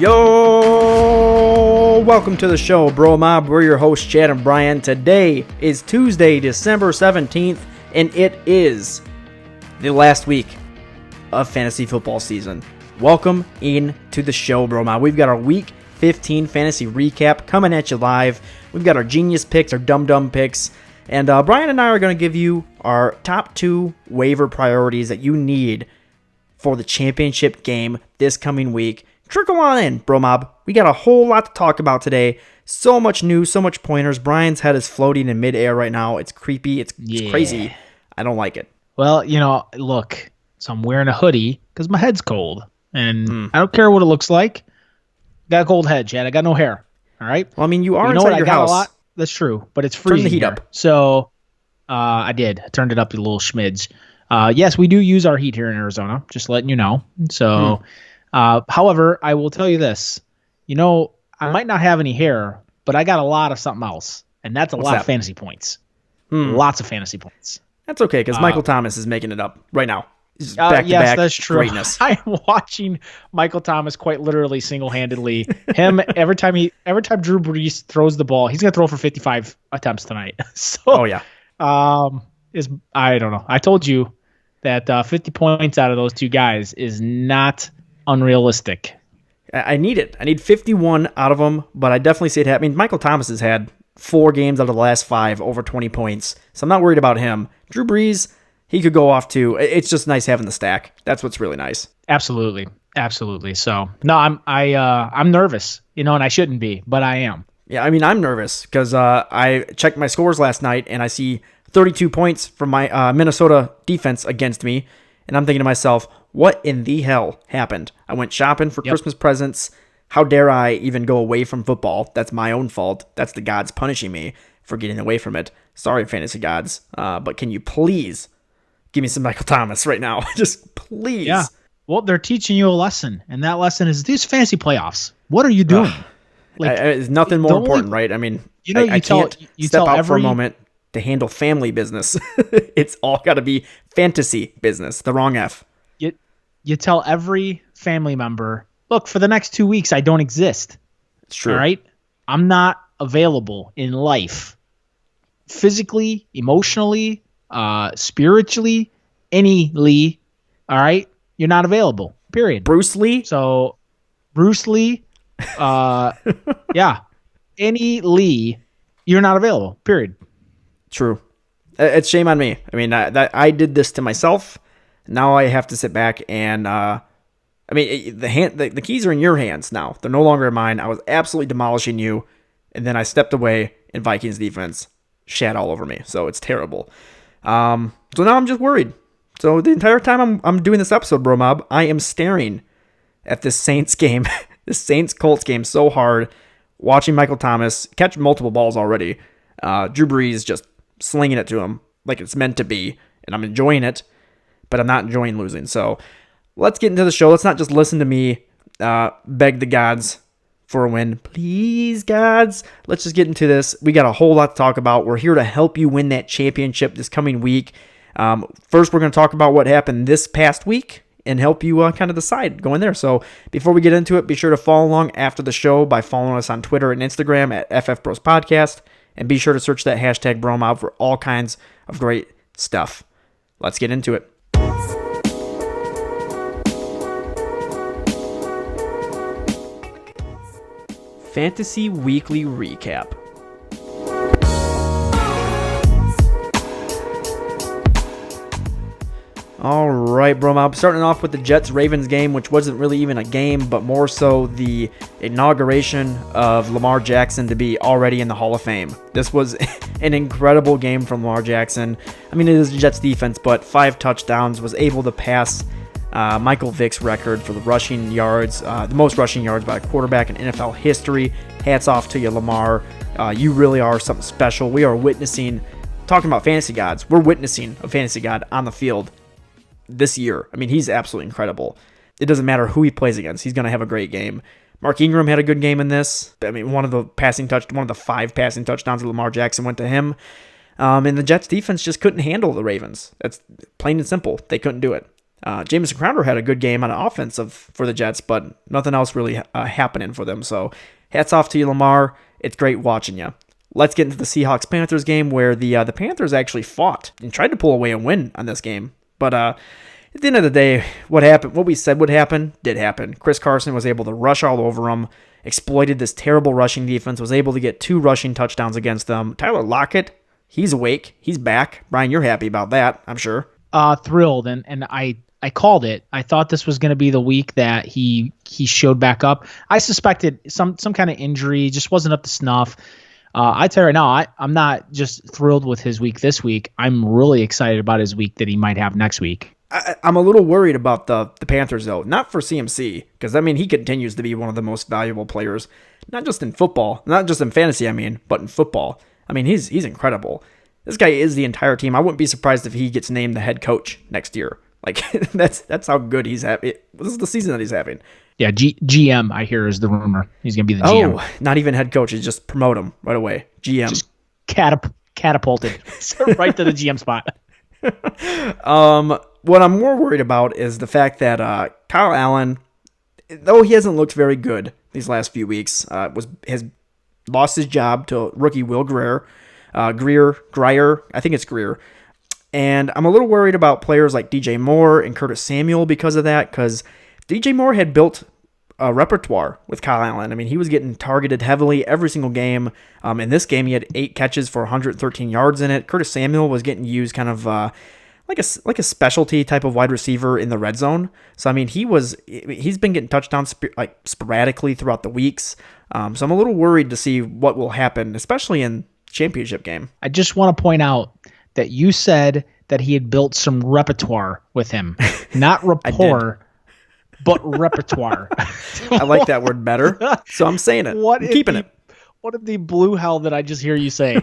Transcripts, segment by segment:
Yo! Welcome to the show, BroMob. We're your hosts, Chad and Brian. Today is Tuesday, December 17th, and it is the last week of fantasy football season. Welcome into the show, BroMob. We've got our Week 15 fantasy recap coming at you live. We've got our genius picks, our dumb picks, and Brian and I are going to give you our top 2 waiver priorities that you need for the championship game this coming week. Trickle on in, BroMob. We got a whole lot to talk about today. So much news, so much pointers. Brian's head is floating in midair right now. It's creepy. It's crazy. I don't like it. Well, look, so I'm wearing a hoodie because my head's cold. And I don't care what it looks like. Got a cold head, Chad. I got no hair. All right? Well, I mean, you are inside your house. A lot. That's true, but it's freezing. Turn the heat here. up. So I did. I turned it up a little schmidge. Yes, we do use our heat here in Arizona, just letting you know. So, however, I will tell you this. I might not have any hair, but I got a lot of something else, and that's a lot of fantasy points. Lots of fantasy points. That's okay, because Michael Thomas is making it up right now. Back to back that's true. Greatness. I'm watching Michael Thomas quite literally single-handedly. Him every time Drew Brees throws the ball, he's gonna throw for 55 attempts tonight. So, I don't know. I told you that 50 points out of those two guys is not unrealistic. I need it. I need 51 out of them, but I definitely see it happening. Michael Thomas has had 4 games out of the last 5 over 20 points, so I'm not worried about him. Drew Brees, he could go off too. It's just nice having the stack. That's what's really nice. Absolutely. So, no, I'm nervous, and I shouldn't be, but I am. Yeah, I mean, I'm nervous because I checked my scores last night, and I see 32 points from my Minnesota defense against me, and I'm thinking to myself, what in the hell happened? I went shopping for Christmas presents. How dare I even go away from football? That's my own fault. That's the gods punishing me for getting away from it. Sorry, fantasy gods, but can you please give me some Michael Thomas right now? Just please. Yeah. Well, they're teaching you a lesson, and that lesson is these fantasy playoffs. What are you doing? It's nothing more important, right? I mean, I can't step out for a moment to handle family business. It's all got to be fantasy business. The wrong F. You tell every family member, look, for the next 2 weeks, I don't exist. It's true. All right? I'm not available in life. Physically, emotionally, spiritually, any all right? You're not available, period. Bruce Lee? So, Bruce Lee, any Lee, you're not available, period. True. It's shame on me. I mean, I did this to myself. Now I have to sit back and, the keys are in your hands now. They're no longer in mine. I was absolutely demolishing you, and then I stepped away, and Vikings defense shat all over me. So it's terrible. So now I'm just worried. So the entire time I'm doing this episode, BroMob, I am staring at this Saints game, this Saints-Colts game so hard, watching Michael Thomas catch multiple balls already. Drew Brees just slinging it to him like it's meant to be, and I'm enjoying it, but I'm not enjoying losing. So let's get into the show. Let's not just listen to me beg the gods for a win. Please, gods. Let's just get into this. We got a whole lot to talk about. We're here to help you win that championship this coming week. First, we're going to talk about what happened this past week and help you kind of decide going there. So before we get into it, be sure to follow along after the show by following us on Twitter and Instagram at FF Bros Podcast. And be sure to search that hashtag BroMob for all kinds of great stuff. Let's get into it. Fantasy Weekly Recap. All right, BroMob. Starting off with the Jets-Ravens game, which wasn't really even a game, but more so the inauguration of Lamar Jackson to be already in the Hall of Fame. This was an incredible game from Lamar Jackson. I mean, it is the Jets defense, but 5 touchdowns, was able to pass Michael Vick's record for the rushing yards, the most rushing yards by a quarterback in NFL history. Hats off to you, Lamar. You really are something special. We are witnessing, talking about fantasy gods, we're witnessing a fantasy god on the field this year. I mean, he's absolutely incredible. It doesn't matter who he plays against. He's going to have a great game. Mark Ingram had a good game in this. I mean, one of the 5 passing touchdowns of Lamar Jackson went to him. And the Jets defense just couldn't handle the Ravens. That's plain and simple. They couldn't do it. Jamison Crowder had a good game on offensive for the Jets, but nothing else really happening for them. So hats off to you, Lamar. It's great watching you. Let's get into the Seahawks-Panthers game where the Panthers actually fought and tried to pull away a win on this game. But at the end of the day, what happened? What we said would happen did happen. Chris Carson was able to rush all over them, exploited this terrible rushing defense, was able to get 2 rushing touchdowns against them. Tyler Lockett, he's awake. He's back. Brian, you're happy about that, I'm sure. Thrilled, and I called it. I thought this was going to be the week that he showed back up. I suspected some kind of injury, just wasn't up to snuff. I tell you right now, I'm not just thrilled with his week this week. I'm really excited about his week that he might have next week. I'm a little worried about the Panthers, though. Not for CMC, because, he continues to be one of the most valuable players, not just in football, not just in fantasy, but in football. He's incredible. This guy is the entire team. I wouldn't be surprised if he gets named the head coach next year. That's how good he's having. This is the season that he's having. Yeah, GM, I hear, is the rumor. He's going to be the GM. Oh, not even head coach. It's just promote him right away. GM. Just catapulted right to the GM spot. What I'm more worried about is the fact that Kyle Allen, though he hasn't looked very good these last few weeks, has lost his job to rookie Will Grier. Grier, I think it's Grier. And I'm a little worried about players like DJ Moore and Curtis Samuel because of that, because DJ Moore had built a repertoire with Kyle Allen. He was getting targeted heavily every single game. In this game, he had 8 catches for 113 yards in it. Curtis Samuel was getting used kind of like a specialty type of wide receiver in the red zone. So he's been getting touchdowns sporadically throughout the weeks. So I'm a little worried to see what will happen, especially in championship game. I just want to point out that you said that he had built some repertoire with him, not rapport, but repertoire. I like that word better, so I'm saying it. I'm keeping it. What in the blue hell did I just hear you say?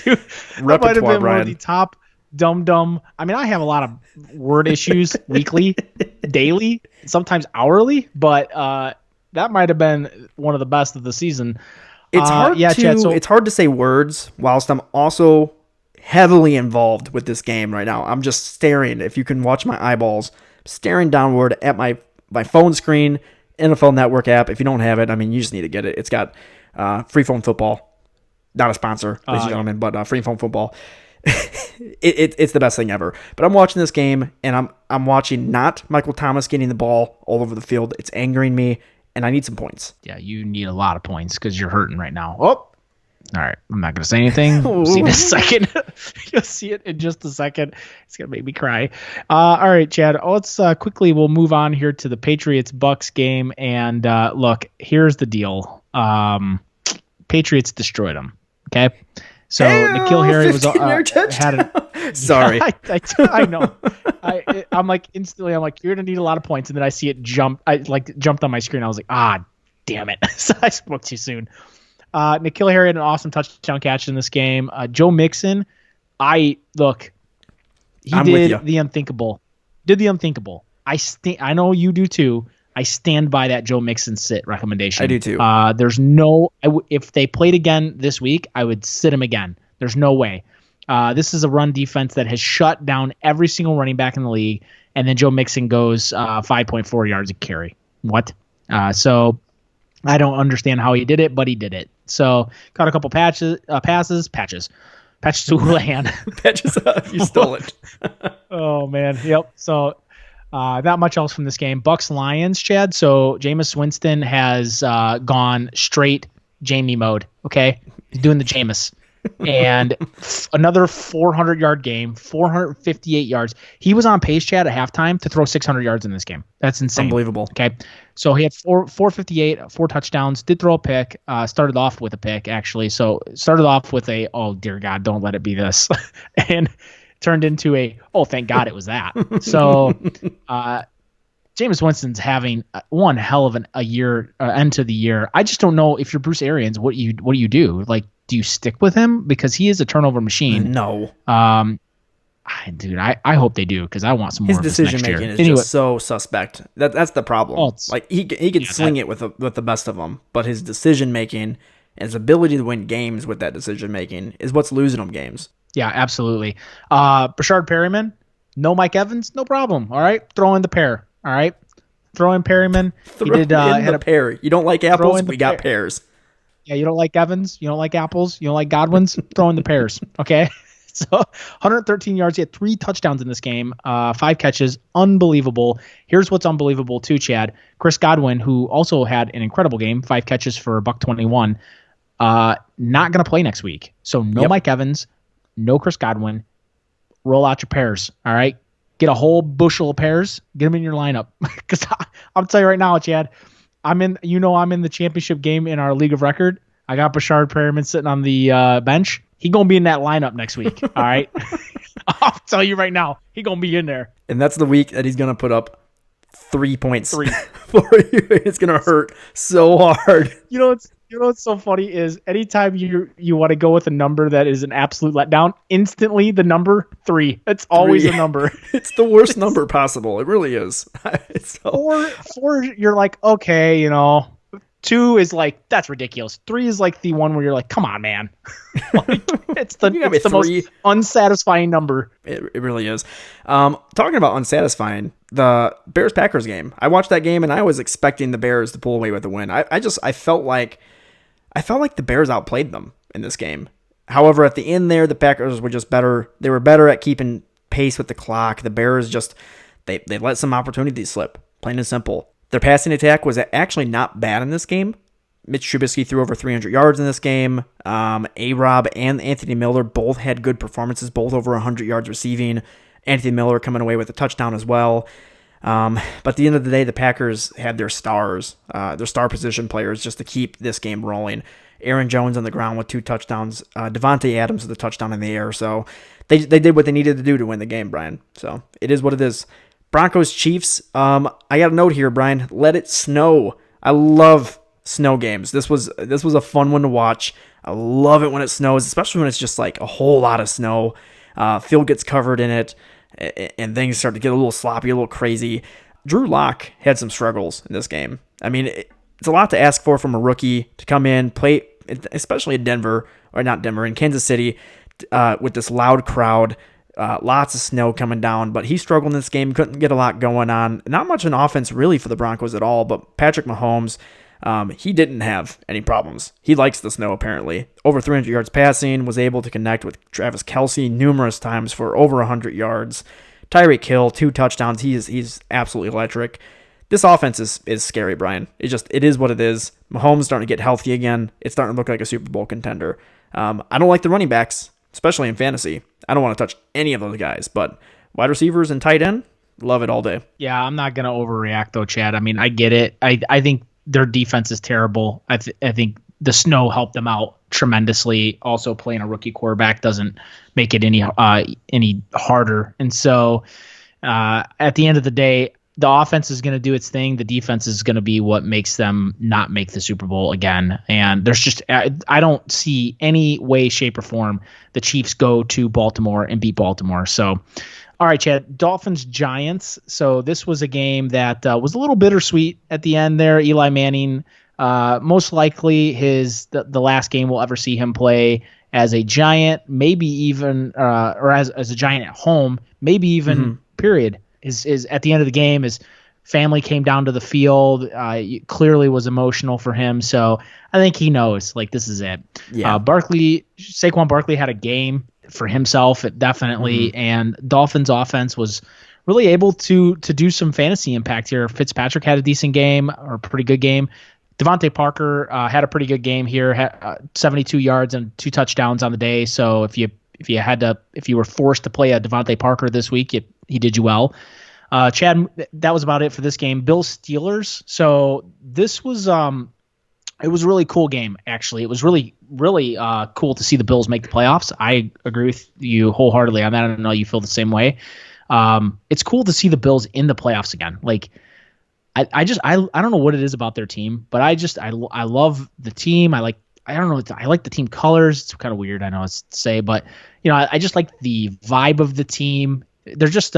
Dude, that might have been one of the top dumb. I have a lot of word issues weekly, daily, sometimes hourly, but that might have been one of the best of the season. It's hard it's hard to say words whilst I'm also heavily involved with this game right now. I'm just staring. If you can watch my eyeballs, staring downward at my phone screen, NFL Network app. If you don't have it, you just need to get it. It's got Free Phone Football. Not a sponsor, ladies and gentlemen, but Free Phone Football. It's the best thing ever. But I'm watching this game, and I'm watching not Michael Thomas getting the ball all over the field. It's angering me. And I need some points. Yeah, you need a lot of points because you're hurting right now. Oh, all right. I'm not going to say anything. We'll see in a second. You'll see it in just a second. It's going to make me cry. All right, Chad. Let's we'll move on here to the Patriots-Bucks game. And look, here's the deal. Patriots destroyed them. Okay? So N'Keal Harry was had an sorry. Yeah, I know. I'm instantly you're gonna need a lot of points, and then I see it jump. I jumped on my screen. I was like, damn it! So I spoke too soon. N'Keal Harry had an awesome touchdown catch in this game. Joe Mixon, he did the unthinkable. I know you do too. I stand by that Joe Mixon sit recommendation. I do too. There's if they played again this week, I would sit him again. There's no way. This is a run defense that has shut down every single running back in the league, and then Joe Mixon goes 5.4 yards a carry. What? So I don't understand how he did it, but he did it. So caught a couple patches to Houlihan. Patches, you stole it. Oh man, yep. So. Not much else from this game. Bucks Lions, Chad. So Jameis Winston has gone straight Jamie mode. Okay, he's doing the Jameis, and another 400-yard game, 458 yards. He was on pace, Chad, at halftime to throw 600 yards in this game. That's insane. Unbelievable. Okay, so he had 458, 4 touchdowns. Did throw a pick. Started off with a pick actually. So started off with a oh dear God, don't let it be this, and. Turned into thank God it was that. So Jameis Winston's having one hell of a year, end to the year. I just don't know if you're Bruce Arians, what do you do? Do you stick with him? Because he is a turnover machine. No. Dude, I hope they do because I want some more of this next year. His decision making is just so suspect. That's the problem. He can sling it with the best of them, but his decision making and his ability to win games with that decision making is what's losing him games. Yeah, absolutely. Brashard Perryman, No Mike Evans, no problem. All right, throw in the pair. All right, throw in Perryman. Throw in the pear. You don't like apples? We got pears. Yeah, you don't like Evans. You don't like apples. You don't like Godwins. Throw in the pears. Okay. So 113 yards. He had 3 touchdowns in this game, 5 catches. Unbelievable. Here's what's unbelievable too, Chad. Chris Godwin, who also had an incredible game, 5 catches for $121, not going to play next week. So no Mike Evans, no Chris Godwin. Roll out your pairs. All right. Get a whole bushel of pears. Get them in your lineup. Because I'll tell you right now, Chad, I'm in the championship game in our league of record. I got Bashard Perriman sitting on the bench. He going to be in that lineup next week. All right. I'll tell you right now, he going to be in there. And that's the week that he's going to put up 3 points for you. It's going to hurt so hard. You know what's so funny is anytime you want to go with a number that is an absolute letdown, instantly the number 3. It's always a number. It's the worst number possible. It really is. Four, you're like, okay, 2 is like, that's ridiculous. 3 is like the one where you're like, come on, man. It's the most unsatisfying number. It really is. Talking about unsatisfying, the Bears-Packers game. I watched that game and I was expecting the Bears to pull away with a win. I felt like the Bears outplayed them in this game. However, at the end there, the Packers were just better. They were better at keeping pace with the clock. The Bears they let some opportunities slip, plain and simple. Their passing attack was actually not bad in this game. Mitch Trubisky threw over 300 yards in this game. A-Rob and Anthony Miller both had good performances, both over 100 yards receiving. Anthony Miller coming away with a touchdown as well. But at the end of the day, the Packers had their star position players just to keep this game rolling. Aaron Jones on the ground with 2 touchdowns. Devontae Adams with a touchdown in the air. So they did what they needed to do to win the game, Brian. So it is what it is. Broncos Chiefs. I got a note here, Brian. Let it snow. I love snow games. This was a fun one to watch. I love it when it snows, especially when it's just like a whole lot of snow. Field gets covered in it, and things start to get a little sloppy, a little crazy. Drew Lock had some struggles in this game. I mean, it's a lot to ask for from a rookie to come in, play, especially in in Kansas City, with this loud crowd. Lots of snow coming down, but he struggled in this game, couldn't get a lot going on. Not much in offense really for the Broncos at all, but Patrick Mahomes, he didn't have any problems. He likes the snow apparently. Over 300 yards passing, was able to connect with Travis Kelce numerous times for over 100 yards. Tyreek Hill, 2 touchdowns. He's absolutely electric. This offense is scary, Brian. It is what it is. Mahomes starting to get healthy again. It's starting to look like a Super Bowl contender. I don't like the running backs, especially in fantasy. I don't want to touch any of those guys, but wide receivers and tight end, love it all day. Yeah, I'm not going to overreact though, Chad. I mean, I get it. I think their defense is terrible. I think the snow helped them out tremendously. Also, playing a rookie quarterback doesn't make it any harder. And so at the end of the day, the offense is going to do its thing. The defense is going to be what makes them not make the Super Bowl again. And there's just, I don't see any way, shape, or form the Chiefs go to Baltimore and beat Baltimore. So, all right, Chad, Dolphins Giants. So this was a game that was a little bittersweet at the end there. Eli Manning, most likely the last game we'll ever see him play as a Giant, maybe even, or as a Giant at home, maybe even period. Is at the end of the game, his family came down to the field. Clearly was emotional for him. So I think he knows, like, this is it. Yeah. Saquon Barkley had a game for himself, definitely. And Dolphins offense was really able to do some fantasy impact here. Fitzpatrick had a decent game, or a pretty good game. Devontae Parker had a pretty good game here, had 72 yards and 2 touchdowns on the day. So if you were forced to play a Devontae Parker this week, he did you well. Chad, that was about it for this game. Bills Steelers. So this was it was a really cool game, actually. It was really, really cool to see the Bills make the playoffs. I agree with you wholeheartedly on that. I don't know you feel the same way. It's cool to see the Bills in the playoffs again. Like, I don't know what it is about their team, but I love the team. I like the team colors. It's kind of weird, I know it's to say, but I just like the vibe of the team. They're just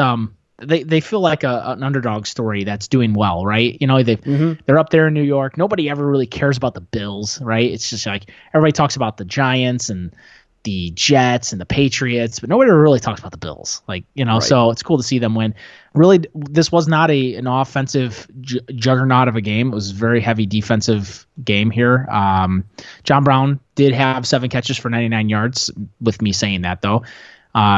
they feel like an underdog story that's doing well, right? They're up there in New York. Nobody ever really cares about the Bills, right? It's just like everybody talks about the Giants and the Jets and the Patriots, but nobody really talks about the Bills. Like, right. So it's cool to see them win. Really, this was not an offensive juggernaut of a game. It was a very heavy defensive game here. John Brown did have 7 catches for 99 yards, with me saying that, though.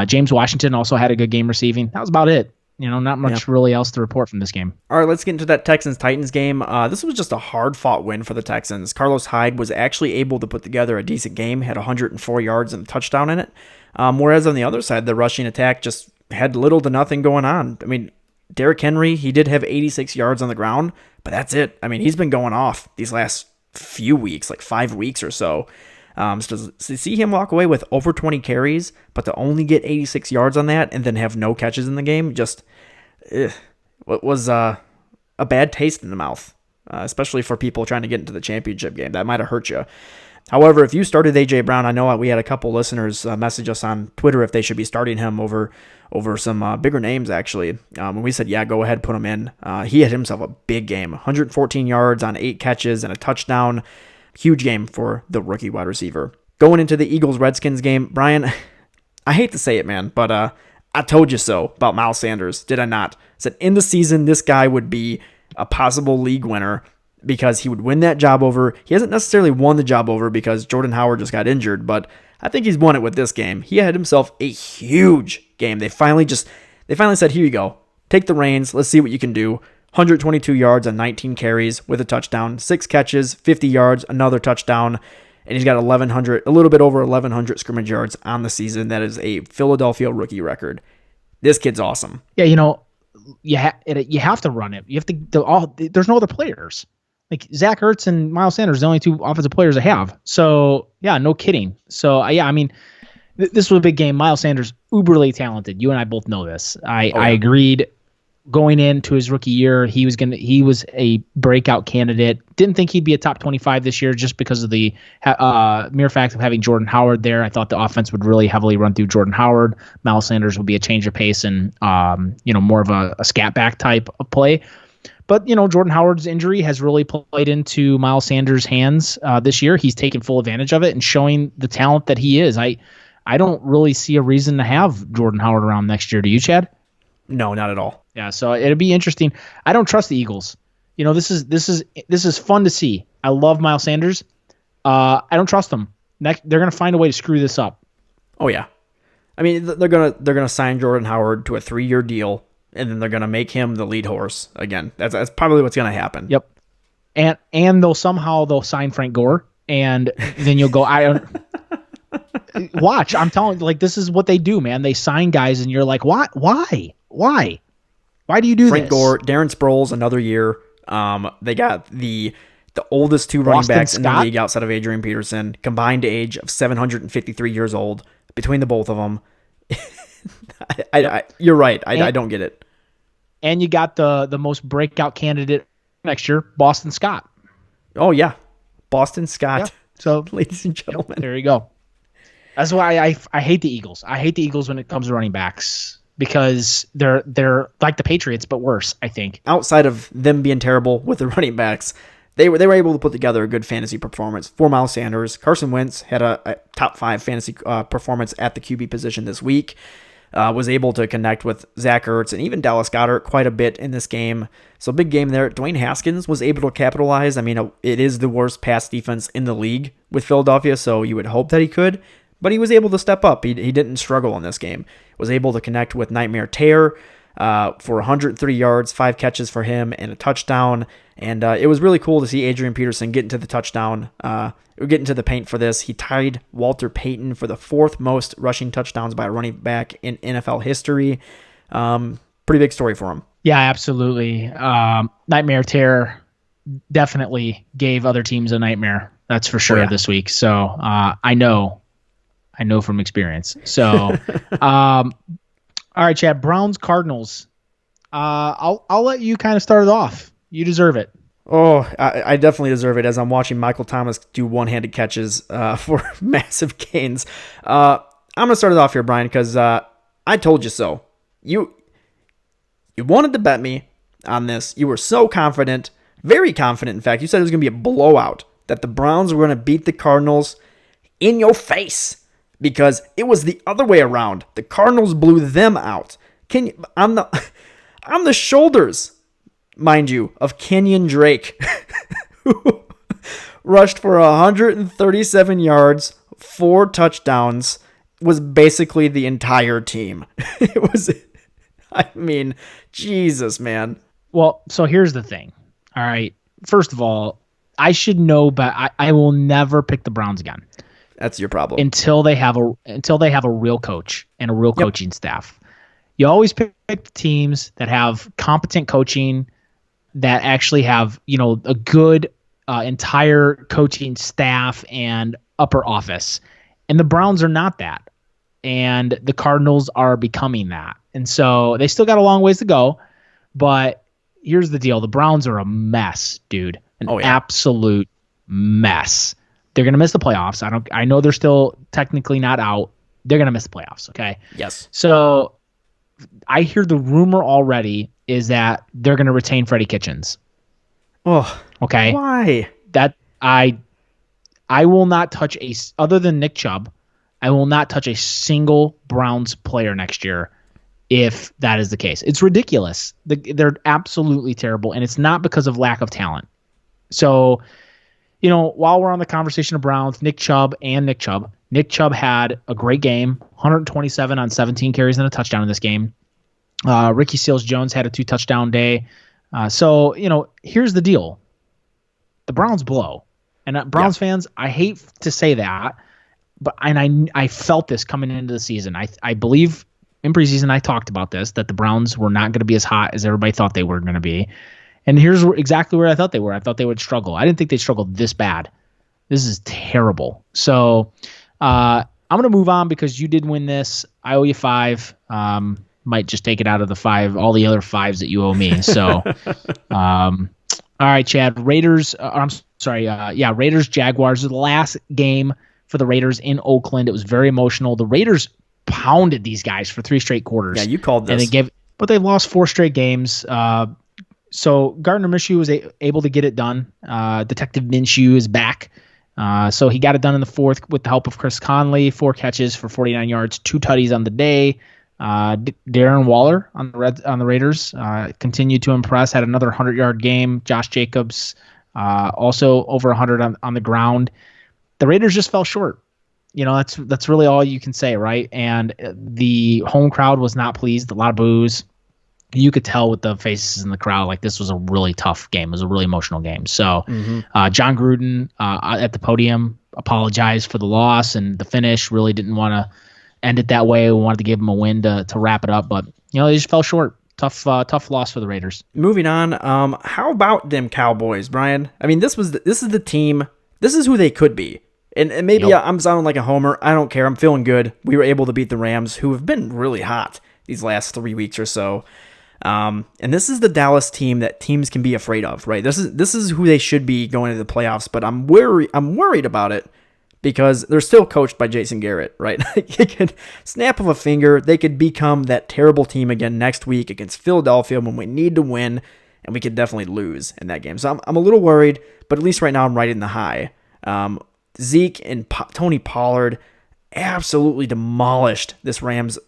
James Washington also had a good game receiving. That was about it. Not much really else to report from this game. All right, let's get into that Texans-Titans game. This was just a hard-fought win for the Texans. Carlos Hyde was actually able to put together a decent game, had 104 yards and a touchdown in it. Whereas on the other side, the rushing attack just had little to nothing going on. I mean, Derrick Henry, he did have 86 yards on the ground, but that's it. I mean, he's been going off these last few weeks, like 5 weeks or so. So to see him walk away with over 20 carries, but to only get 86 yards on that and then have no catches in the game, just what was a bad taste in the mouth, especially for people trying to get into the championship game. That might have hurt you. However, if you started A.J. Brown, I know we had a couple listeners message us on Twitter if they should be starting him over some bigger names, actually. And we said, yeah, go ahead, put him in. He had himself a big game, 114 yards on 8 catches and a touchdown. Huge game for the rookie wide receiver. Going into the Eagles-Redskins game, Brian, I hate to say it, man, but I told you so about Miles Sanders, did I not? I said in the season, this guy would be a possible league winner because he would win that job over. He hasn't necessarily won the job over because Jordan Howard just got injured, but I think he's won it with this game. He had himself a huge game. They finally said, here you go. Take the reins. Let's see what you can do. 122 yards on 19 carries with a touchdown, 6 catches, 50 yards, another touchdown, and he's got a little bit over 1,100 scrimmage yards on the season. That is a Philadelphia rookie record. This kid's awesome. Yeah, you have to run it. You have to. There's no other players. Like Zach Ertz and Miles Sanders, the only 2 offensive players I have. So yeah, no kidding. So yeah, I mean, this was a big game. Miles Sanders, uberly talented. You and I both know this. I agreed. Going into his rookie year, he was a breakout candidate. Didn't think he'd be a top 25 this year just because of the mere fact of having Jordan Howard there. I thought the offense would really heavily run through Jordan Howard. Miles Sanders would be a change of pace and more of a scat back type of play. But Jordan Howard's injury has really played into Miles Sanders' hands this year. He's taken full advantage of it and showing the talent that he is. I don't really see a reason to have Jordan Howard around next year. Do you, Chad? No, not at all. Yeah, so it'll be interesting. I don't trust the Eagles. This is fun to see. I love Miles Sanders. I don't trust them. They're going to find a way to screw this up. Oh yeah, I mean they're gonna sign Jordan Howard to a 3-year deal, and then they're gonna make him the lead horse again. That's probably what's gonna happen. Yep. And they'll sign Frank Gore, and then you'll go. Watch, I'm telling you, like this is what they do, man. They sign guys, and you're like, what? Why? Why do you do Frank this? Gore, Darren Sproles, another year. They got the oldest 2 running backs in the league outside of Adrian Peterson, combined age of 753 years old between the both of them. You're right. I don't get it. And you got the most breakout candidate next year, Boston Scott. Oh yeah, Boston Scott. Yeah. So, ladies and gentlemen, there you go. That's why I hate the Eagles. I hate the Eagles when it comes to running backs. Because they're like the Patriots, but worse, I think. Outside of them being terrible with the running backs, they were able to put together a good fantasy performance for Miles Sanders. Carson Wentz had a top 5 fantasy performance at the QB position this week. Was able to connect with Zach Ertz and even Dallas Goedert quite a bit in this game. So big game there. Dwayne Haskins was able to capitalize. I mean, it is the worst pass defense in the league with Philadelphia, so you would hope that he could. But he was able to step up. He didn't struggle in this game. Was able to connect with Nightmare Tear for 103 yards, 5 catches for him, and a touchdown. And it was really cool to see Adrian Peterson get into the touchdown, get into the paint for this. He tied Walter Payton for the 4th most rushing touchdowns by a running back in NFL history. Pretty big story for him. Yeah, absolutely. Nightmare Tear definitely gave other teams a nightmare. That's for sure this week. So I know from experience. So, all right, Chad. Browns Cardinals. I'll let you kind of start it off. You deserve it. Oh, I definitely deserve it as I'm watching Michael Thomas do one-handed catches for massive gains. I'm gonna start it off here, Brian, because I told you so. You wanted to bet me on this. You were so confident, very confident. In fact, you said it was gonna be a blowout, that the Browns were gonna beat the Cardinals in your face. because it was the other way around. The Cardinals blew them out. On the shoulders, mind you, of Kenyon Drake, who rushed for 137 yards, 4 touchdowns, was basically the entire team. Jesus, man. Well, so here's the thing. All right. First of all, I should know, but I will never pick the Browns again. That's your problem. Until they have a real coach and a real coaching staff. You always pick teams that have competent coaching, that actually have, a good entire coaching staff and upper office. And the Browns are not that. And the Cardinals are becoming that. And so they still got a long ways to go. But here's the deal. The Browns are a mess, dude. Absolute mess. They're going to miss the playoffs. I know they're still technically not out. They're going to miss the playoffs, okay? Yes. So I hear the rumor already is that they're going to retain Freddie Kitchens. Oh. Okay? Why? That I will not touch other than Nick Chubb, I will not touch a single Browns player next year if that is the case. It's ridiculous. They're absolutely terrible, and it's not because of lack of talent. So, while we're on the conversation of Browns, Nick Chubb had a great game, 127 on 17 carries and a touchdown in this game. Ricky Seals-Jones had a 2-touchdown day. So, here's the deal. The Browns blow. And Browns fans, I hate to say that, but I felt this coming into the season. I believe in preseason I talked about this, that the Browns were not going to be as hot as everybody thought they were going to be. And here's exactly where I thought they were. I thought they would struggle. I didn't think they struggled this bad. This is terrible. So I'm going to move on because you did win this. I owe you 5. Might just take it out of the 5, all the other 5s that you owe me. So, all right, Chad. Raiders Jaguars. The last game for the Raiders in Oakland. It was very emotional. The Raiders pounded these guys for 3 straight quarters. Yeah, you called this. But they lost 4 straight games. So Gardner Minshew was able to get it done. Detective Minshew is back. So he got it done in the 4th with the help of Chris Conley. 4 catches for 49 yards, 2 tutties on the day. Darren Waller on the Raiders continued to impress. Had another 100-yard game. Josh Jacobs also over 100 on the ground. The Raiders just fell short. That's really all you can say, right? And the home crowd was not pleased. A lot of boos. You could tell with the faces in the crowd, like this was a really tough game. It was a really emotional game. So John Gruden at the podium apologized for the loss and the finish. Really didn't want to end it that way. We wanted to give them a win to wrap it up, but they just fell short. Tough loss for the Raiders. Moving on. How about them Cowboys, Brian? I mean, this is the team. This is who they could be. And maybe I'm sounding like a homer. I don't care. I'm feeling good. We were able to beat the Rams, who have been really hot these last 3 weeks or so. And this is the Dallas team that teams can be afraid of, right? This is who they should be going into the playoffs, but I'm worried about it because they're still coached by Jason Garrett, right? It could snap of a finger, they could become that terrible team again next week against Philadelphia when we need to win, and we could definitely lose in that game. So I'm a little worried, but at least right now I'm riding the high. Zeke and Tony Pollard absolutely demolished this Rams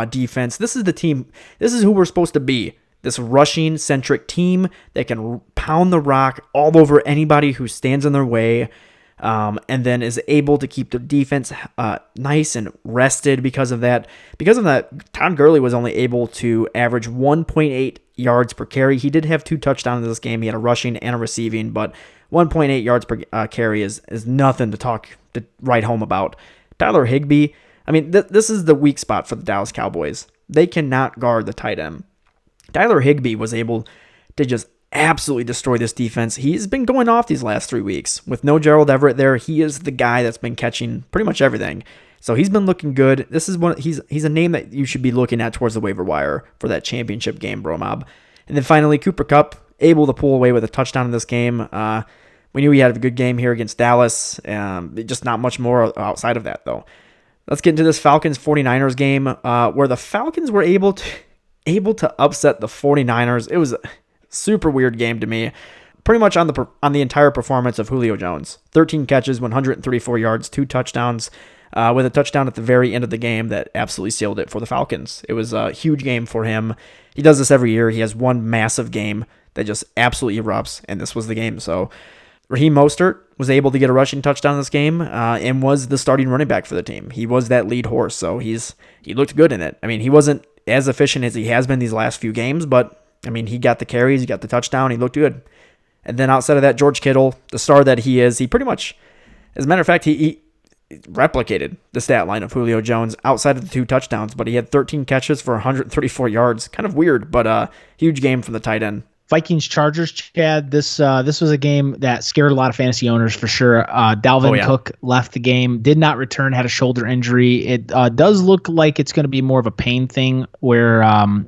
defense. This is the team. This is who we're supposed to be. This rushing-centric team that can pound the rock all over anybody who stands in their way, and then is able to keep the defense nice and rested because of that. Because of that, Todd Gurley was only able to average 1.8 yards per carry. He did have 2 touchdowns in this game. He had a rushing and a receiving, but 1.8 yards per carry is nothing to write home about. Tyler Higbee, I mean, this is the weak spot for the Dallas Cowboys. They cannot guard the tight end. Tyler Higbee was able to just absolutely destroy this defense. He's been going off these last 3 weeks. With no Gerald Everett there, he is the guy that's been catching pretty much everything. So he's been looking good. This is he's a name that you should be looking at towards the waiver wire for that championship game, BroMob. And then finally, Cooper Kupp, able to pull away with a touchdown in this game. We knew he had a good game here against Dallas. Just not much more outside of that, though. Let's get into this Falcons-49ers game where the Falcons were able to upset the 49ers. It was a super weird game to me. Pretty much on the entire performance of Julio Jones. 13 catches, 134 yards, 2 touchdowns. with a touchdown at the very end of the game that absolutely sealed it for the Falcons. It was a huge game for him. He does this every year. He has one massive game that just absolutely erupts, and this was the game. So Raheem Mostert was able to get a rushing touchdown in this game and was the starting running back for the team. He was that lead horse, so he looked good in it. I mean, he wasn't as efficient as he has been these last few games, but I mean, he got the carries, he got the touchdown, he looked good. And then outside of that, George Kittle, the star that he is, he pretty much, as a matter of fact, he replicated the stat line of Julio Jones outside of the 2 touchdowns, but he had 13 catches for 134 yards. Kind of weird, but huge game from the tight end. Vikings Chargers, Chad. This was a game that scared a lot of fantasy owners for sure. Dalvin Cook left the game, did not return, had a shoulder injury. It does look like it's going to be more of a pain thing where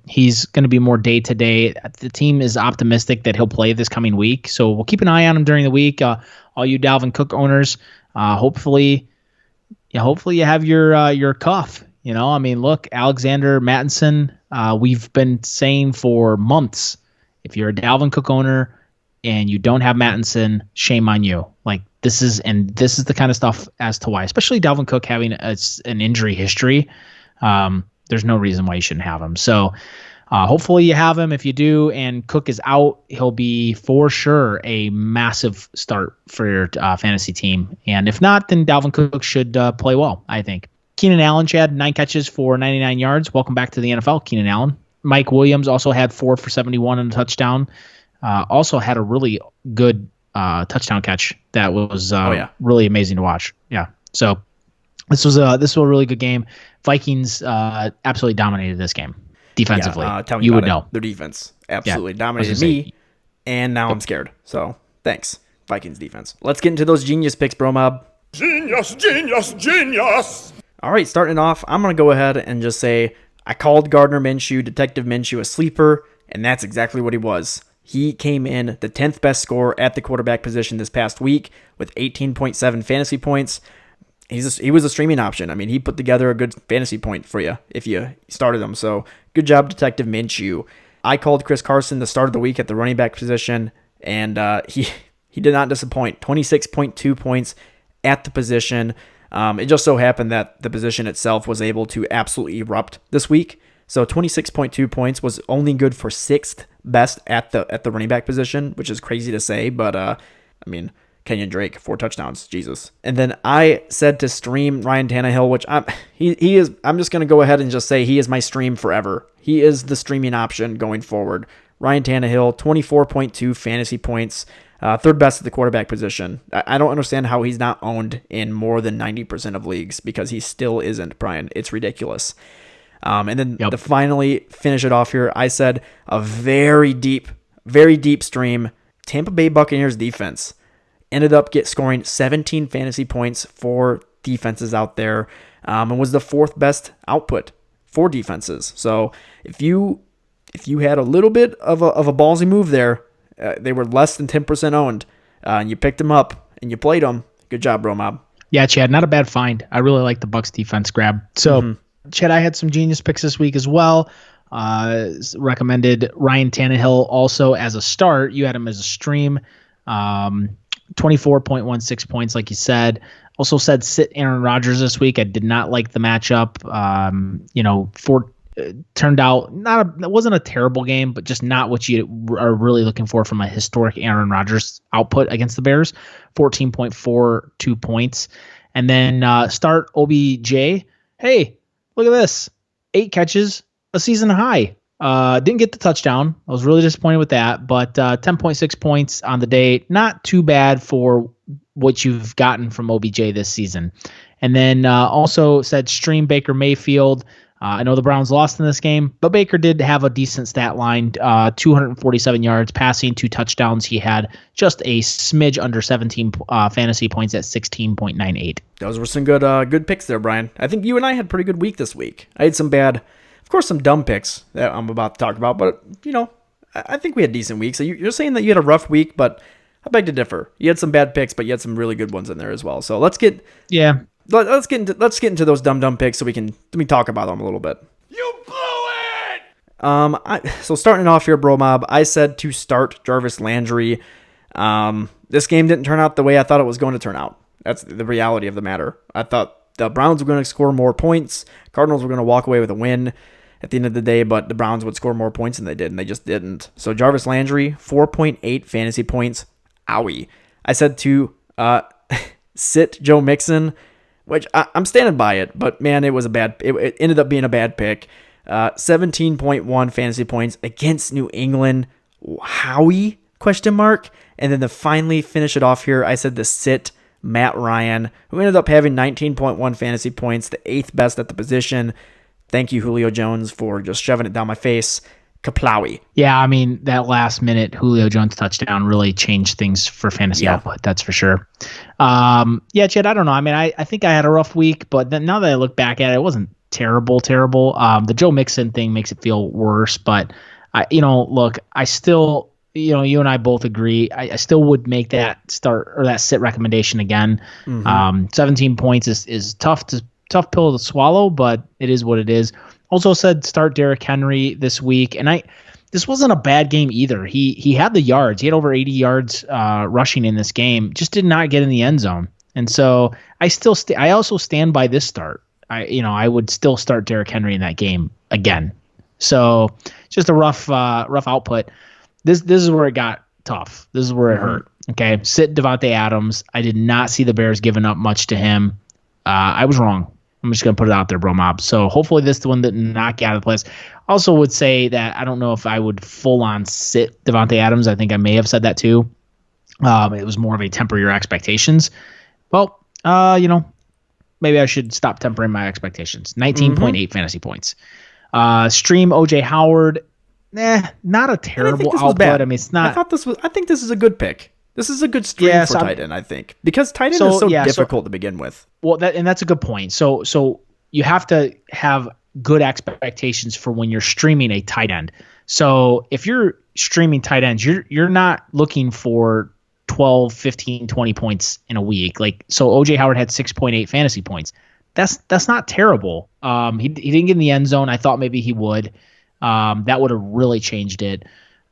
he's going to be more day to day. The team is optimistic that he'll play this coming week, so we'll keep an eye on him during the week. All you Dalvin Cook owners, hopefully you have your cuff. I mean, look, Alexander Mattinson. We've been saying for months, if you're a Dalvin Cook owner and you don't have Mattinson, shame on you. Like this is the kind of stuff as to why, especially Dalvin Cook having an injury history. There's no reason why you shouldn't have him. So hopefully you have him. If you do, and Cook is out, he'll be for sure a massive start for your fantasy team. And if not, then Dalvin Cook should play well, I think. Keenan Allen, Chad, 9 catches for 99 yards. Welcome back to the NFL, Keenan Allen. Mike Williams also had 4 for 71 and a touchdown. Also had a really good touchdown catch that was really amazing to watch. Yeah. So this was a really good game. Vikings absolutely dominated this game defensively. You would know. Their defense absolutely dominated me, and now I'm scared. So thanks, Vikings defense. Let's get into those genius picks, BroMob. Genius, genius, genius. All right, starting off, I'm going to go ahead and just say I called Gardner Minshew, Detective Minshew, a sleeper, and that's exactly what he was. He came in the 10th best scorer at the quarterback position this past week with 18.7 fantasy points. He was a streaming option. I mean, he put together a good fantasy point for you if you started him. So good job, Detective Minshew. I called Chris Carson the start of the week at the running back position, and he did not disappoint. 26.2 points at the position. It just so happened that the position itself was able to absolutely erupt this week. So 26.2 points was only good for 6th best at the running back position, which is crazy to say, but I mean, Kenyon Drake, 4 touchdowns, Jesus. And then I said to stream Ryan Tannehill, which I'm just gonna go ahead and just say he is my stream forever. He is the streaming option going forward. Ryan Tannehill, 24.2 fantasy points. 3rd best at the quarterback position. I don't understand how he's not owned in more than 90% of leagues because he still isn't, Brian. It's ridiculous. And then to finally finish it off here, I said a very deep stream. Tampa Bay Buccaneers defense ended up scoring 17 fantasy points for defenses out there and was the 4th best output for defenses. So if you had a little bit of a ballsy move there, they were less than 10% owned, and you picked them up and you played them. Good job, BroMob. Yeah, Chad, not a bad find. I really like the Bucs defense grab. So, Chad, I had some genius picks this week as well. Recommended Ryan Tannehill also as a start. You had him as a stream. 24.16 points, like you said. Also said sit Aaron Rodgers this week. I did not like the matchup. Turned out it wasn't a terrible game, but just not what you are really looking for from a historic Aaron Rodgers output against the Bears. 14.42 points. And then start OBJ. Hey, look at this. 8 catches, a season high. Didn't get the touchdown. I was really disappointed with that, but 10.6 points on the day. Not too bad for what you've gotten from OBJ this season. And then also said stream Baker Mayfield. I know the Browns lost in this game, but Baker did have a decent stat line, 247 yards passing, 2 touchdowns. He had just a smidge under 17 fantasy points at 16.98. Those were some good picks there, Brian. I think you and I had a pretty good week this week. I had some bad, of course, some dumb picks that I'm about to talk about, but, I think we had decent weeks. So you're saying that you had a rough week, but I beg to differ. You had some bad picks, but you had some really good ones in there as well. So let's get into those dumb picks so we can talk about them a little bit. You blew it! So starting off here, BroMob, I said to start Jarvis Landry. This game didn't turn out the way I thought it was going to turn out. That's the reality of the matter. I thought the Browns were going to score more points. Cardinals were going to walk away with a win at the end of the day, but the Browns would score more points than they did, and they just didn't. So Jarvis Landry, 4.8 fantasy points. Owie. I said to sit Joe Mixon, which I'm standing by it, but man, it ended up being a bad pick. 17.1 fantasy points against New England. Howie? ? And then to finally finish it off here, I said to sit Matt Ryan, who ended up having 19.1 fantasy points, the 8th best at the position. Thank you, Julio Jones, for just shoving it down my face. Kaplowy. Yeah, I mean, that last minute Julio Jones touchdown really changed things for fantasy output, that's for sure. Yeah, Chad, I don't know. I mean, I think I had a rough week, but then now that I look back at it, it wasn't terrible. The Joe Mixon thing makes it feel worse, but look, I still, you and I both agree. I still would make that start or that sit recommendation again. 17 points is tough pill to swallow, but it is what it is. Also said start Derrick Henry this week, and this wasn't a bad game either. He had the yards. He had over 80 yards rushing in this game. Just did not get in the end zone. And so I also stand by this start. I would still start Derrick Henry in that game again. So just a rough output. This is where it got tough. This is where it hurt. Okay, sit Devontae Adams. I did not see the Bears giving up much to him. I was wrong. I'm just going to put it out there, BroMob. So hopefully this is the one that knock you out of the place. Also would say that I don't know if I would full-on sit Devontae Adams. I think I may have said that too. It was more of a temper your expectations. Well, maybe I should stop tempering my expectations. 19.8 fantasy points. Stream O.J. Howard. Not a terrible output. I mean, it's not. I think this is a good pick. This is a good stream for tight end, I think, because tight end is so difficult to begin with. Well, that's a good point. So you have to have good expectations for when you're streaming a tight end. So if you're streaming tight ends, you're not looking for 12, 15, 20 points in a week. So OJ Howard had 6.8 fantasy points. That's not terrible. He didn't get in the end zone. I thought maybe he would. That would have really changed it.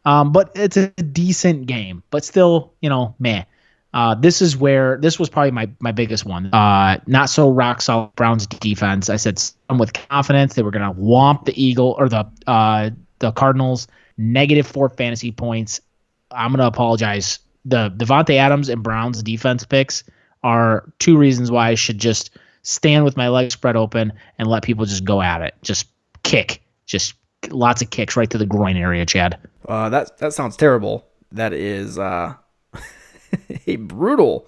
But it's a decent game, but still, meh. This was probably my biggest one. Not so rock solid Browns defense. I said some with confidence they were going to whomp the Cardinals. -4 fantasy points. I'm going to apologize. The Devontae Adams and Browns defense picks are 2 reasons why I should just stand with my legs spread open and let people just go at it. Just kick. Just lots of kicks right to the groin area, Chad. That sounds terrible. That is a brutal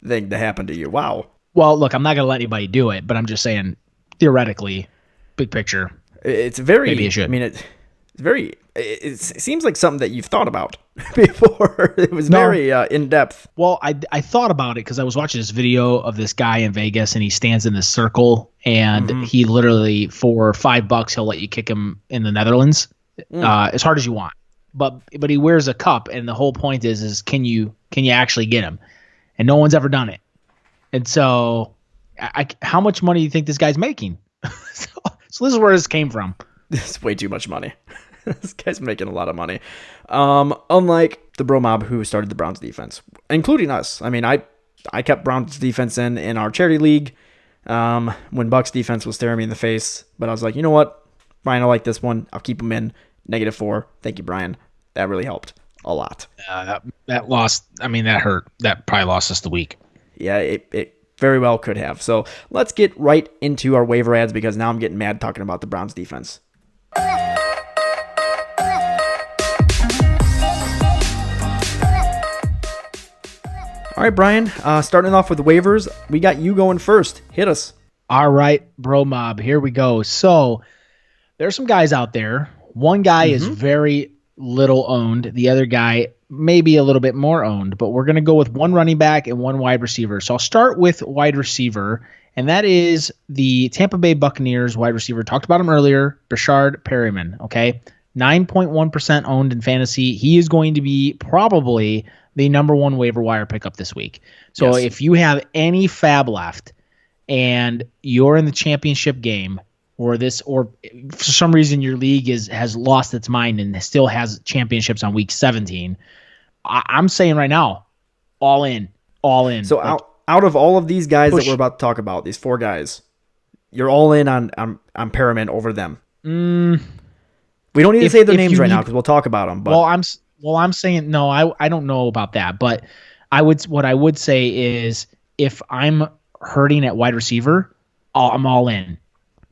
thing to happen to you. Wow. Well, look, I'm not going to let anybody do it, but I'm just saying, theoretically, big picture. It's very. Maybe it should. I mean, it's very. It seems like something that you've thought about before. It was very in depth. Well, I thought about it because I was watching this video of this guy in Vegas, and he stands in this circle, and he literally for $5 he'll let you kick him in the Netherlands as hard as you want. But he wears a cup, and the whole point is can you actually get him? And no one's ever done it. And so, how much money do you think this guy's making? So this is where this came from. This is way too much money. This guy's making a lot of money. Unlike the BroMob who started the Browns defense, including us. I mean, I kept Browns defense in our charity league when Bucks defense was staring me in the face. But I was like, you know what? Brian, I like this one. I'll keep him in -4. Thank you, Brian. That really helped a lot. That lost. I mean, that hurt. That probably lost us the week. Yeah, it very well could have. So let's get right into our waiver ads because now I'm getting mad talking about the Browns defense. All right, Brian, starting off with the waivers, we got you going first. Hit us. All right, BroMob, here we go. So there's some guys out there. One guy is very little owned. The other guy maybe a little bit more owned, but we're going to go with one running back and one wide receiver. So I'll start with wide receiver, and that is the Tampa Bay Buccaneers wide receiver. Talked about him earlier, Brashard Perriman, okay? 9.1% owned in fantasy. He is going to be probably the number one waiver wire pickup this week. So if you have any fab left and you're in the championship game, or for some reason your league has lost its mind and still has championships on week 17, I'm saying right now, all in. So out of all of these guys that we're about to talk about, these 4 guys, you're all in on Perriman over them. We don't need to say their names right now because we'll talk about them. But I'm saying no. I don't know about that, but what I would say is if I'm hurting at wide receiver, I'm all in.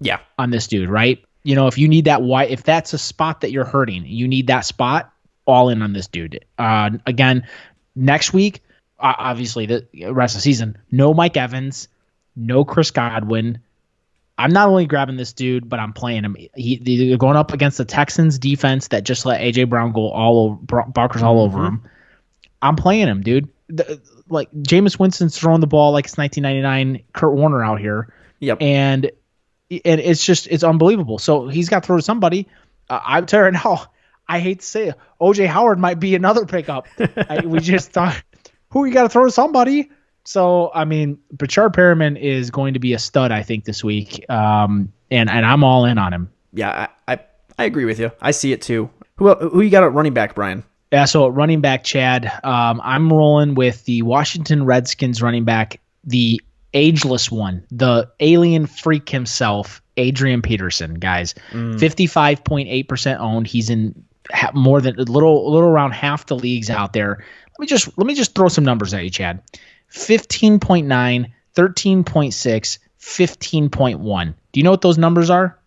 Yeah, on this dude, right? If you need that if that's a spot that you're hurting, you need that spot, all in on this dude. Again, next week, obviously the rest of the season, no Mike Evans, no Chris Godwin. I'm not only grabbing this dude, but I'm playing him. They're going up against the Texans defense that just let AJ Brown go Barker's all over him. I'm playing him, dude. Like Jameis Winston's throwing the ball like it's 1999 Kurt Warner out here. Yep. And it's unbelievable. So he's got to throw to somebody. I'm telling you now, I hate to say it, OJ Howard might be another pickup. We just thought, who you got to throw to somebody? So, I mean, Brashard Perriman is going to be a stud, I think, this week. And I'm all in on him. Yeah, I agree with you. I see it too. Who you got at running back, Brian? Yeah, so at running back, Chad, I'm rolling with the Washington Redskins running back, the ageless one, the alien freak himself, Adrian Peterson, guys. 55.8% owned. He's in more than a little around half the leagues out there. Let me just throw some numbers at you, Chad. 15.9, 13.6, 15.1. Do you know what those numbers are?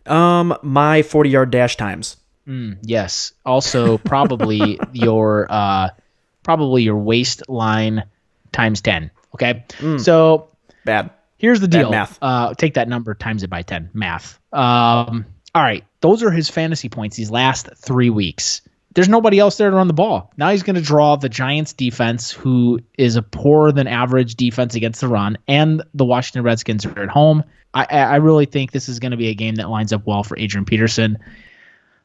My 40-yard dash times. Yes. Also, probably your waistline times 10. Okay. So bad. Here's the deal. Bad math. Take that number, times it by 10. Math. All right. Those are his fantasy points these last 3 weeks. There's nobody else there to run the ball. Now he's going to draw the Giants defense, who is a poorer than average defense against the run, and the Washington Redskins are at home. I really think this is going to be a game that lines up well for Adrian Peterson.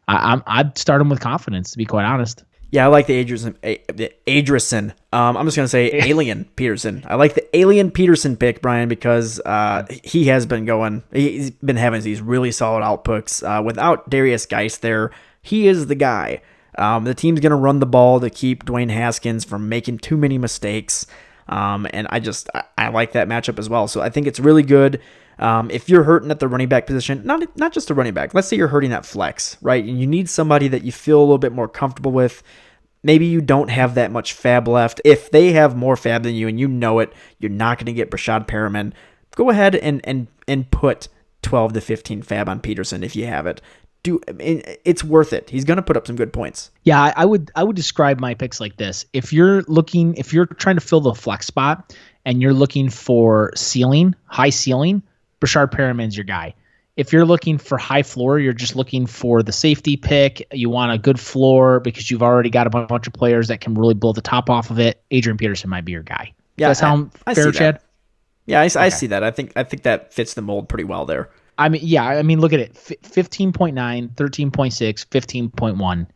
I'd start him with confidence, to be quite honest. Yeah, I like the Adrison. I'm just going to say Alien Peterson. I like the Alien Peterson pick, Brian, because he has been he's been having these really solid outputs. Without Darius Geist there, he is the guy. The team's going to run the ball to keep Dwayne Haskins from making too many mistakes. And I like that matchup as well. So I think it's really good. If you're hurting at the running back position, not just a running back, let's say you're hurting at flex, right? And you need somebody that you feel a little bit more comfortable with. Maybe you don't have that much fab left. If they have more fab than you and you know it, you're not going to get Brashard Perriman. Go ahead and put 12 to 15 fab on Peterson if you have it. It's worth it. He's going to put up some good points. Yeah, I would describe my picks like this. If you're trying to fill the flex spot and you're looking for high ceiling, Brashard Perriman's your guy. If you're looking for high floor, you're just looking for the safety pick. You want a good floor because you've already got a bunch of players that can really blow the top off of it. Adrian Peterson might be your guy. Yeah, does that sound fair, Chad? Yeah, I see that. I think that fits the mold pretty well there. I mean, look at it. 15.9, 13.6, 15.1.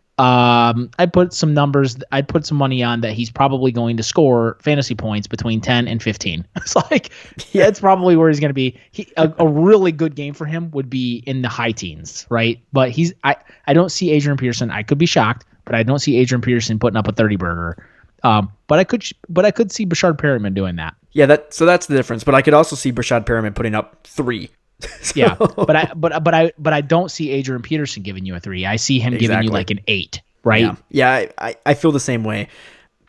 I'd put some numbers. I'd put some money on that he's probably going to score fantasy points between 10 and 15. It's like, yeah, it's probably where he's going to be. A really good game for him would be in the high teens, right? But I don't see Adrian Peterson. I could be shocked, but I don't see Adrian Peterson putting up a 30 burger. But I could see Brashard Perriman doing that. Yeah, so that's the difference. But I could also see Brashard Perriman putting up 3. Yeah, but I don't see Adrian Peterson giving you a 3. I see him giving you like an 8, right? Yeah, I feel the same way.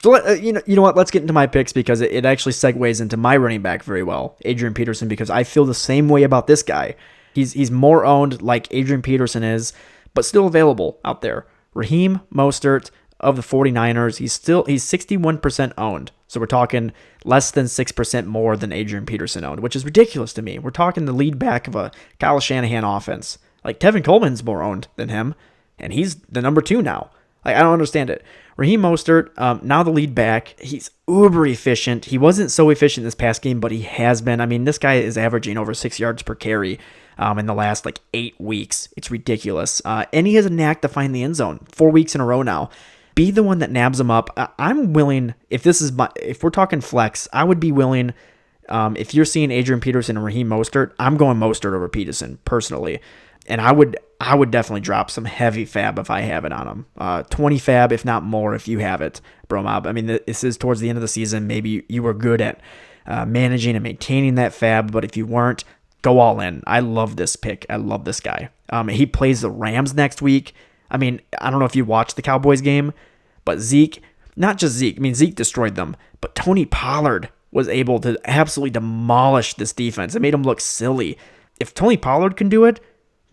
So you know what? Let's get into my picks because it actually segues into my running back very well, Adrian Peterson, because I feel the same way about this guy. He's more owned like Adrian Peterson is, but still available out there. Raheem Mostert of the 49ers, he's 61% owned. So we're talking less than 6% more than Adrian Peterson owned, which is ridiculous to me. We're talking the lead back of a Kyle Shanahan offense. Like Tevin Coleman's more owned than him, and he's the number 2 now. Like I don't understand it. Raheem Mostert, now the lead back, he's uber efficient. He wasn't so efficient this past game, but he has been. I mean, this guy is averaging over 6 yards per carry in the last 8 weeks. It's ridiculous. And he has a knack to find the end zone 4 weeks in a row now. Be the one that nabs him up. I'm willing, if we're talking flex, I would be willing, if you're seeing Adrian Peterson and Raheem Mostert, I'm going Mostert over Peterson, personally. And I would definitely drop some heavy fab if I have it on him. 20 fab, if not more, if you have it, BroMob. I mean, this is towards the end of the season. Maybe you were good at managing and maintaining that fab, but if you weren't, go all in. I love this pick. I love this guy. He plays the Rams next week. I mean, I don't know if you watched the Cowboys game, but Zeke, not just Zeke. I mean, Zeke destroyed them, but Tony Pollard was able to absolutely demolish this defense. It made him look silly. If Tony Pollard can do it,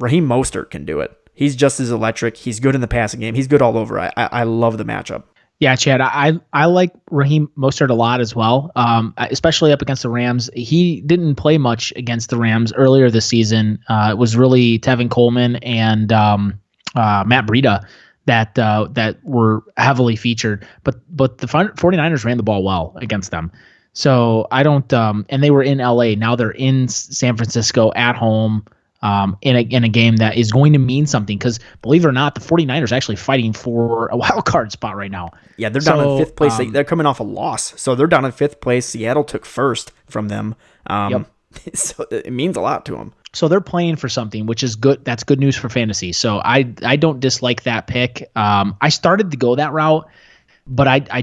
Raheem Mostert can do it. He's just as electric. He's good in the passing game. He's good all over. I love the matchup. Yeah, Chad, I like Raheem Mostert a lot as well, especially up against the Rams. He didn't play much against the Rams earlier this season. It was really Tevin Coleman and Matt Breida that were heavily featured. But the 49ers ran the ball well against them. So I don't and they were in LA. Now they're in San Francisco at home. In a game that is going to mean something, because believe it or not, the 49ers are actually fighting for a wild card spot right now. Yeah, they're down in fifth place. They're coming off a loss, so they're down in fifth place. Seattle took first from them. Yep. So it means a lot to them. So they're playing for something, which is good. That's good news for fantasy. So I don't dislike that pick. I started to go that route, but I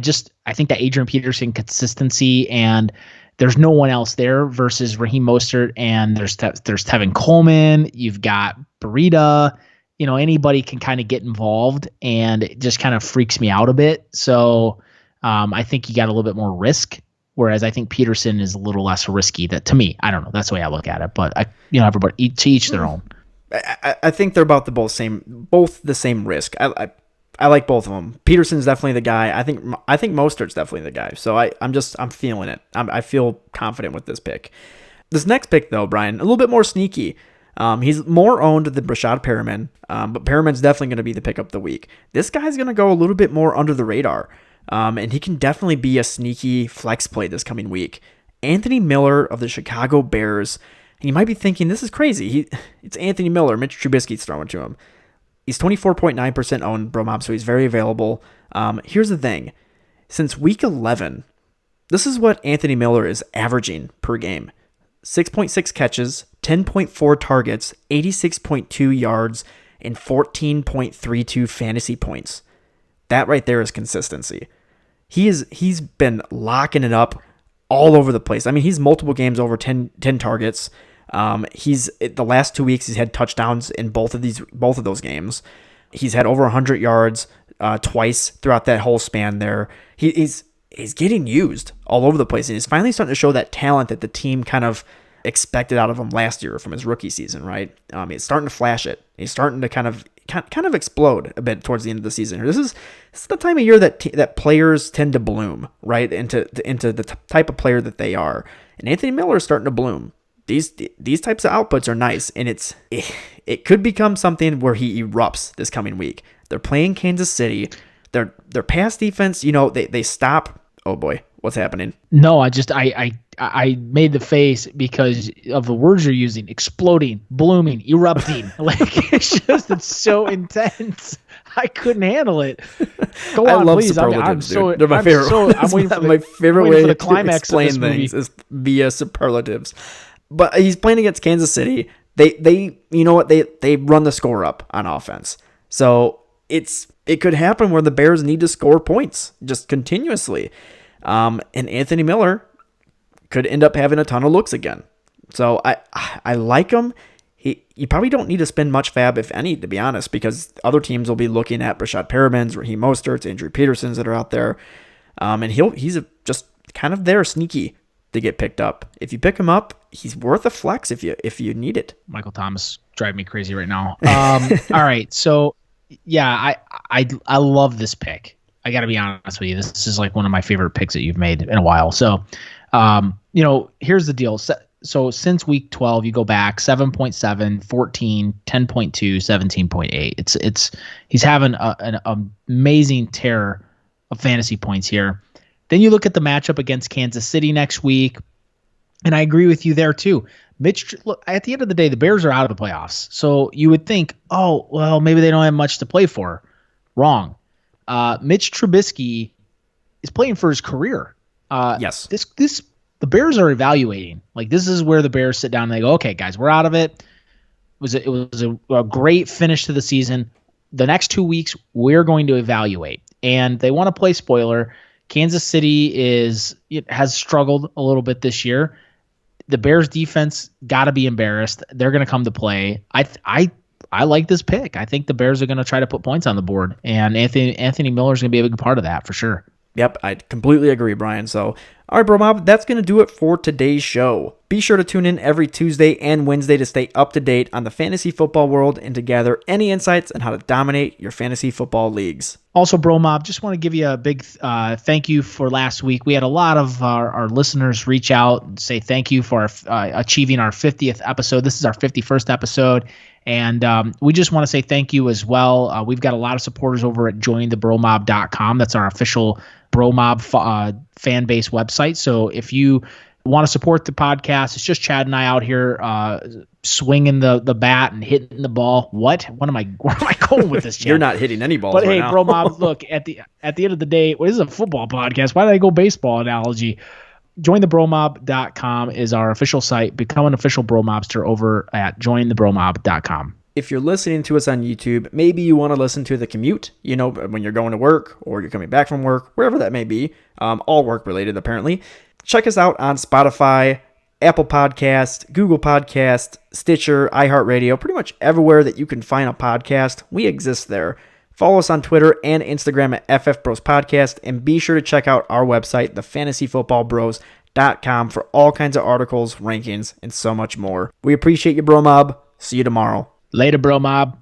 think that Adrian Peterson consistency, and there's no one else there versus Raheem Mostert, and there's Tevin Coleman. You've got Breida. Anybody can kind of get involved, and it just kind of freaks me out a bit. So I think you got a little bit more risk, whereas I think Peterson is a little less risky. That, to me, I don't know. That's the way I look at it. But everybody to each their own. I think they're about both the same risk. I like both of them. Peterson's definitely the guy. I think Mostert's definitely the guy. So I'm feeling it. I feel confident with this pick. This next pick, though, Brian, a little bit more sneaky. He's more owned than Brashad Perriman, but Perriman's definitely going to be the pick of the week. This guy's going to go a little bit more under the radar, and he can definitely be a sneaky flex play this coming week. Anthony Miller of the Chicago Bears. And you might be thinking, this is crazy. It's Anthony Miller. Mitch Trubisky's throwing to him. He's 24.9% owned, BroMob, so he's very available. Here's the thing. Since week 11, this is what Anthony Miller is averaging per game. 6.6 catches, 10.4 targets, 86.2 yards, and 14.32 fantasy points. That right there is consistency. He's been locking it up all over the place. I mean, he's multiple games over 10 targets. He's the last 2 weeks he's had touchdowns in both of those games. He's had over 100 yards twice throughout that whole span there. He's getting used all over the place, and he's finally starting to show that talent that the team kind of expected out of him last year from his rookie season, right? He's starting to flash it. He's starting to kind of explode a bit towards the end of the season. This is the time of year that players tend to bloom, right, into the type of player that they are. And Anthony Miller is starting to bloom. These types of outputs are nice, and it could become something where he erupts this coming week. They're playing Kansas City. Their pass defense, they stop. Oh boy, what's happening? No, I made the face because of the words you're using: exploding, blooming, erupting. It's so intense. I couldn't handle it. Go on, love please. superlatives, dude. They're my favorite. I'm waiting for my favorite way to explain things is via superlatives. But he's playing against Kansas City. They you know what, they run the score up on offense. So it could happen where the Bears need to score points just continuously. And Anthony Miller could end up having a ton of looks again. So I like him. You probably don't need to spend much fab, if any, to be honest, because other teams will be looking at Brashad Perriman's, Raheem Mostert's, Andrew Peterson's that are out there. And he's just kind of there sneaky to get picked up. If you pick him up, he's worth a flex if you need it. Michael Thomas driving me crazy right now. All right, so yeah, I love this pick. I got to be honest with you. This is like one of my favorite picks that you've made in a while. So, here's the deal. So since week 12, you go back 7.7, 14, 10.2, 17.8. He's having an amazing tear of fantasy points here. Then you look at the matchup against Kansas City next week, and I agree with you there too. Look, at the end of the day, the Bears are out of the playoffs. So you would think, oh, well, maybe they don't have much to play for. Wrong. Mitch Trubisky is playing for his career. Yes. The Bears are evaluating. Like, this is where the Bears sit down and they go, okay, guys, we're out of it. a great finish to the season. The next 2 weeks, we're going to evaluate, and they want to play spoiler. Kansas City has struggled a little bit this year. The Bears defense got to be embarrassed. They're going to come to play. I like this pick. I think the Bears are going to try to put points on the board, and Anthony Miller is going to be a big part of that for sure. Yep, I completely agree, Brian. So, all right, BroMob, that's going to do it for today's show. Be sure to tune in every Tuesday and Wednesday to stay up to date on the fantasy football world and to gather any insights on how to dominate your fantasy football leagues. Also, BroMob, just want to give you a big thank you for last week. We had a lot of our listeners reach out and say thank you for achieving our 50th episode. This is our 51st episode. And we just want to say thank you as well. We've got a lot of supporters over at jointhebromob.com. That's our official BroMob fan base website. So if you want to support the podcast, it's just Chad and I out here swinging the bat and hitting the ball. Where am I going with this, Chad? You're not hitting any balls. But right hey, now. BroMob, look, at the end of the day, this is a football podcast. Why did I go baseball analogy? Jointhebromob.com is our official site. Become an official BroMobster over at jointhebromob.com. If you're listening to us on YouTube, maybe you want to listen to the commute, when you're going to work or you're coming back from work, wherever that may be, all work related apparently. Check us out on Spotify, Apple Podcast, Google Podcast, Stitcher, iHeartRadio, pretty much everywhere that you can find a podcast. We exist there. Follow us on Twitter and Instagram at FF Bros Podcast, and be sure to check out our website, thefantasyfootballbros.com, for all kinds of articles, rankings, and so much more. We appreciate you, BroMob. See you tomorrow. Later, BroMob.